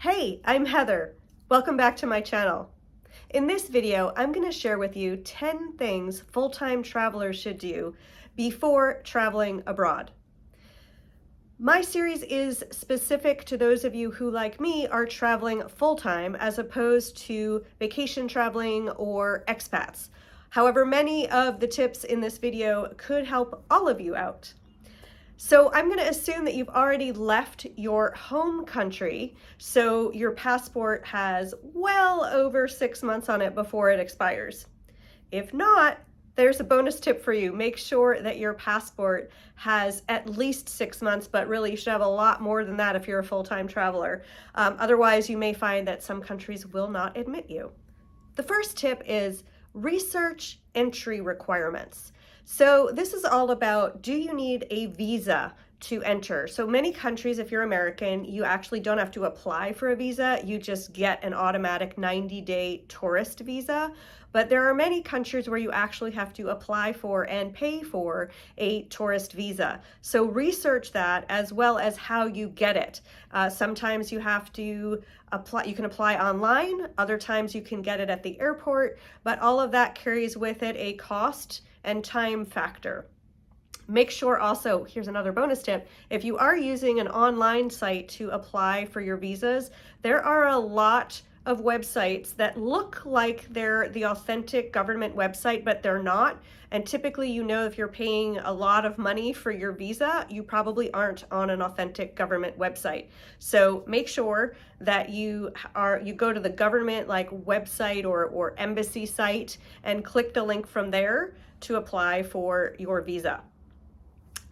Hey, I'm Heather. Welcome back to my channel. In this video, I'm going to share with you 10 things full-time travelers should do before traveling abroad. My series is specific to those of you who, like me, are traveling full-time as opposed to vacation traveling or expats. However, many of the tips in this video could help all of you out. So I'm going to assume that you've already left your home country, so your passport has well over 6 months on it before it expires. If not, there's a bonus tip for you. Make sure that your passport has at least 6 months, but really you should have a lot more than that if you're a full-time traveler. Otherwise, you may find that some countries will not admit you. The first tip is research entry requirements. So this is all about, do you need a visa to enter? So many countries, if you're American, you actually don't have to apply for a visa. You just get an automatic 90-day tourist visa. But there are many countries where you actually have to apply for and pay for a tourist visa. So research that as well as how you get it. Sometimes you have to apply, you can apply online. Other times you can get it at the airport, but all of that carries with it a cost and time factor. Make sure also, here's another bonus tip, if you are using an online site to apply for your visas, there are a lot of websites that look like they're the authentic government website, but they're not. And typically, you know, if you're paying a lot of money for your visa, you probably aren't on an authentic government website. So make sure that you go to the government like website or embassy site and click the link from there to apply for your visa.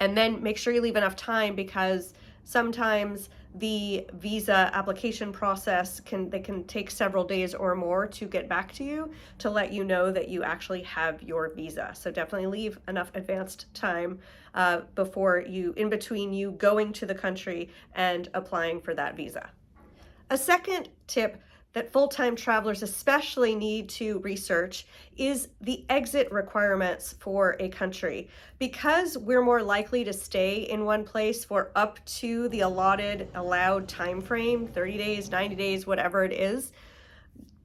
And then make sure you leave enough time, because sometimes the visa application process can take several days or more to get back to you to let you know that you actually have your visa. So definitely leave enough advanced time in between you going to the country and applying for that visa. A second tip that full-time travelers especially need to research is the exit requirements for a country. Because we're more likely to stay in one place for up to the allowed time frame, 30 days, 90 days, whatever it is,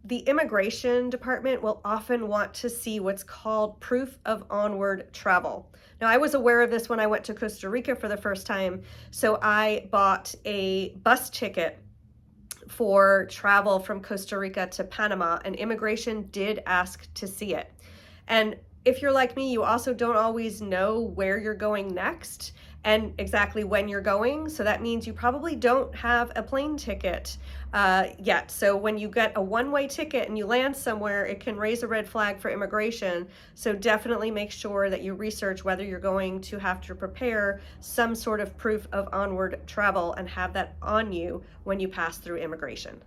the immigration department will often want to see what's called proof of onward travel. Now, I was aware of this when I went to Costa Rica for the first time, so I bought a bus ticket for travel from Costa Rica to Panama, and immigration did ask to see it. And if you're like me, you also don't always know where you're going next and exactly when you're going. So that means you probably don't have a plane ticket yet. So when you get a one-way ticket and you land somewhere, it can raise a red flag for immigration. So definitely make sure that you research whether you're going to have to prepare some sort of proof of onward travel and have that on you when you pass through immigration.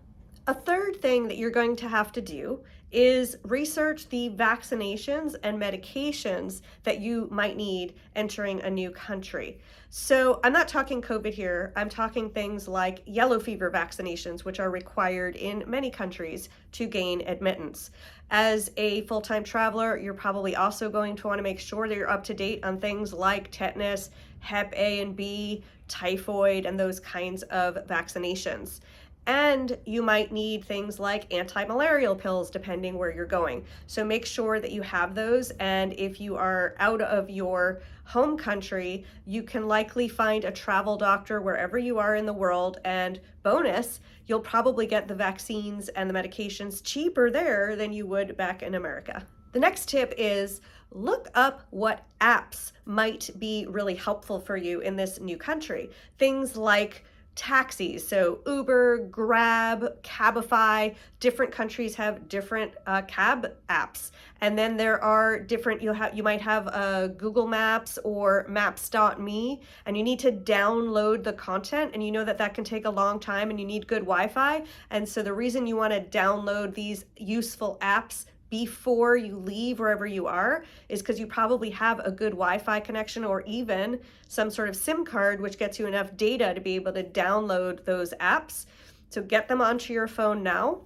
A third thing that you're going to have to do is research the vaccinations and medications that you might need entering a new country. So I'm not talking COVID here. I'm talking things like yellow fever vaccinations, which are required in many countries to gain admittance. As a full-time traveler, you're probably also going to want to make sure that you're up to date on things like tetanus, Hep A and B, typhoid, and those kinds of vaccinations. And you might need things like anti-malarial pills depending where you're going. So make sure that you have those. And if you are out of your home country, you can likely find a travel doctor wherever you are in the world. And bonus, you'll probably get the vaccines and the medications cheaper there than you would back in America. The next tip is look up what apps might be really helpful for you in this new country. Things like taxis, so Uber, Grab, Cabify. Different countries have different cab apps, and then there are different. You might have Google Maps or Maps.me, and you need to download the content, and you know that that can take a long time, and you need good Wi-Fi. And so the reason you want to download these useful apps before you leave wherever you are is because you probably have a good Wi-Fi connection or even some sort of SIM card, which gets you enough data to be able to download those apps. So get them onto your phone now.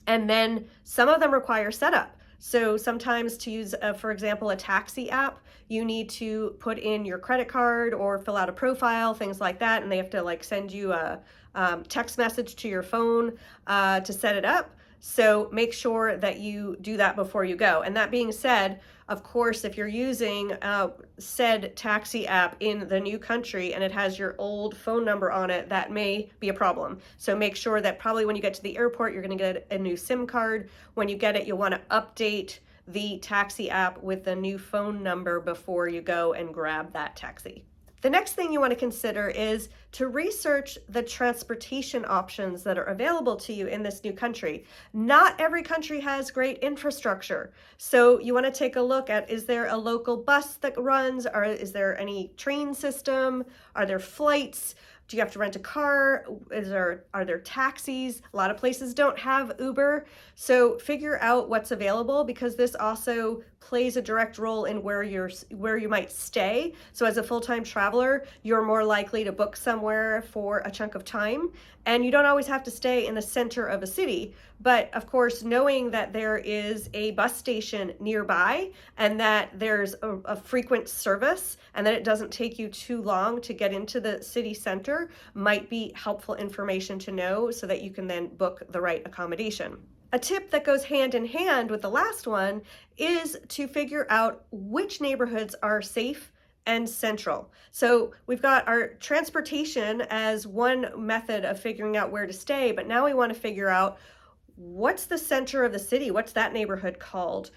And then some of them require setup. So sometimes to use, for example, a taxi app, you need to put in your credit card or fill out a profile, things like that, and they have to like send you a text message to your phone to set it up. So make sure that you do that before you go. And that being said, of course, if you're using said taxi app in the new country and it has your old phone number on it, that may be a problem. So make sure that probably when you get to the airport, you're going to get a new SIM card. When you get it, you'll want to update the taxi app with the new phone number before you go and grab that taxi. The next thing you want to consider is to research the transportation options that are available to you in this new country. Not every country has great infrastructure. So you want to take a look at, is there a local bus that runs? Or is there any train system? Are there flights? Do you have to rent a car? Are there taxis? A lot of places don't have Uber. So figure out what's available, because this also plays a direct role in where you might stay. So as a full-time traveler, you're more likely to book somewhere for a chunk of time, and you don't always have to stay in the center of a city. But of course, knowing that there is a bus station nearby and that there's a frequent service and that it doesn't take you too long to get into the city center might be helpful information to know, so that you can then book the right accommodation. A tip that goes hand in hand with the last one is to figure out which neighborhoods are safe and central. So we've got our transportation as one method of figuring out where to stay, but now we want to figure out what's the center of the city? What's that neighborhood called?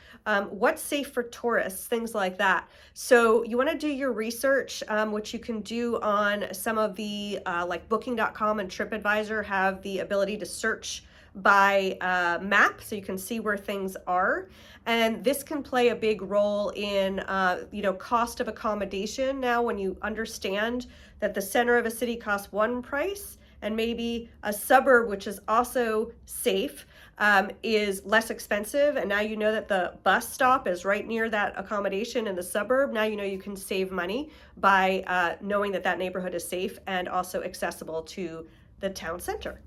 What's safe for tourists? Things like that. So you want to do your research, which you can do on some of the like Booking.com and TripAdvisor have the ability to search by map, so you can see where things are. And this can play a big role in cost of accommodation. Now, when you understand that the center of a city costs one price, and maybe a suburb, which is also safe, is less expensive, and now you know that the bus stop is right near that accommodation in the suburb. Now you know you can save money by knowing that that neighborhood is safe and also accessible to the town center.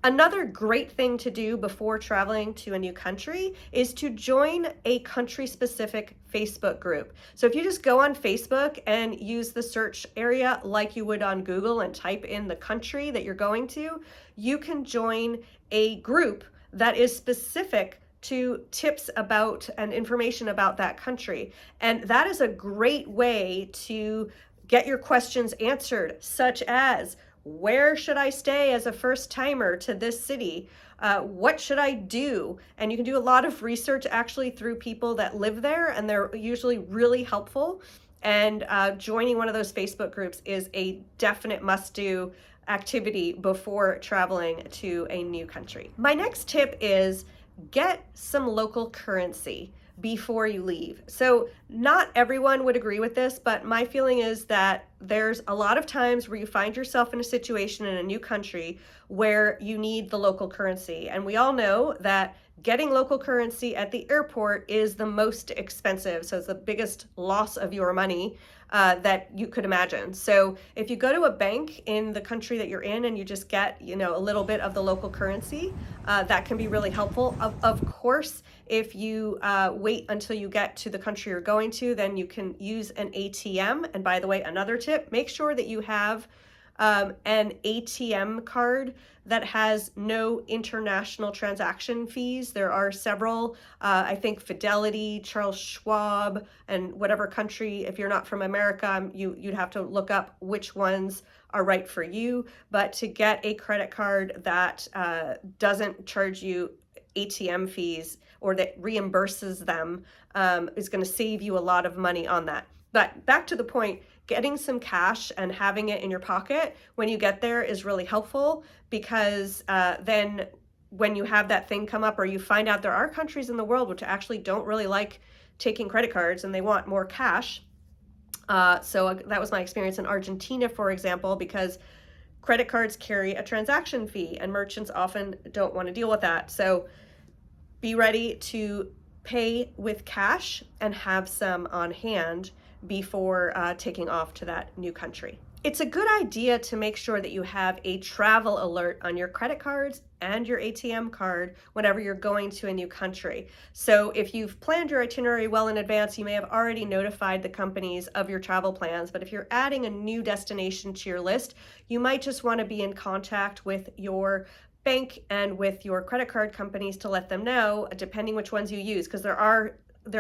Another great thing to do before traveling to a new country is to join a country-specific Facebook group. So if you just go on Facebook and use the search area like you would on Google and type in the country that you're going to, you can join a group that is specific to tips about and information about that country. And that is a great way to get your questions answered, such as, where should I stay as a first timer to this city? What should I do? And you can do a lot of research actually through people that live there, and they're usually really helpful. And joining one of those Facebook groups is a definite must-do activity before traveling to a new country. My next tip is get some local currency before you leave. So not everyone would agree with this, but my feeling is that there's a lot of times where you find yourself in a situation in a new country where you need the local currency. And we all know that getting local currency at the airport is the most expensive. So it's the biggest loss of your money that you could imagine. So if you go to a bank in the country that you're in and you just get, a little bit of the local currency, that can be really helpful. Of course, if you wait until you get to the country you're going to, then you can use an ATM. And by the way, another tip, make sure that you have an ATM card that has no international transaction fees. There are several, I think Fidelity, Charles Schwab, and whatever country, if you're not from America, you'd have to look up which ones are right for you. But to get a credit card that doesn't charge you ATM fees or that reimburses them is going to save you a lot of money on that. But back to the point, getting some cash and having it in your pocket when you get there is really helpful, because then when you have that thing come up, or you find out there are countries in the world which actually don't really like taking credit cards and they want more cash. So that was my experience in Argentina, for example, because credit cards carry a transaction fee and merchants often don't want to deal with that. So be ready to pay with cash and have some on hand before taking off to that new country. It's a good idea to make sure that you have a travel alert on your credit cards and your ATM card whenever you're going to a new country. So if you've planned your itinerary well in advance, you may have already notified the companies of your travel plans. But if you're adding a new destination to your list, you might just want to be in contact with your bank and with your credit card companies to let them know, depending which ones you use, because there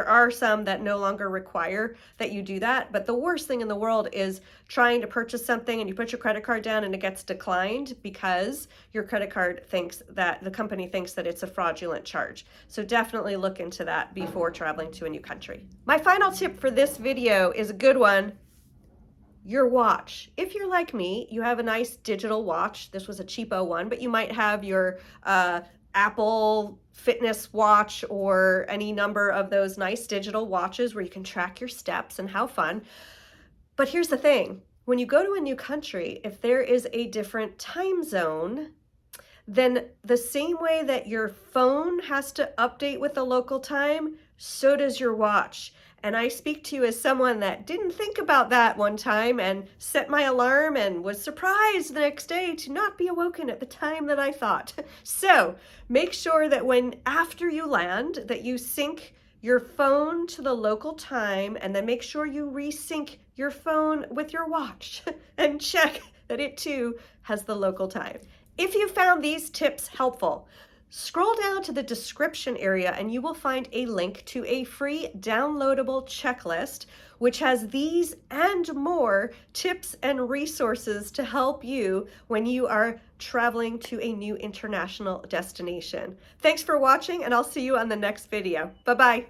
are some that no longer require that you do that. But the worst thing in the world is trying to purchase something and you put your credit card down and it gets declined because your credit card thinks that the company thinks that it's a fraudulent charge. So definitely look into that before traveling to a new country. My final tip for this video is a good one. Your watch. If you're like me, you have a nice digital watch. This was a cheapo one, but you might have your Apple Fitness watch or any number of those nice digital watches where you can track your steps, and how fun. But here's the thing. When you go to a new country, if there is a different time zone, then the same way that your phone has to update with the local time, so does your watch. And I speak to you as someone that didn't think about that one time and set my alarm and was surprised the next day to not be awoken at the time that I thought. So make sure that after you land, that you sync your phone to the local time, and then make sure you resync your phone with your watch and check that it too has the local time. If you found these tips helpful, scroll down to the description area and you will find a link to a free downloadable checklist, which has these and more tips and resources to help you when you are traveling to a new international destination. Thanks for watching, and I'll see you on the next video. Bye-bye.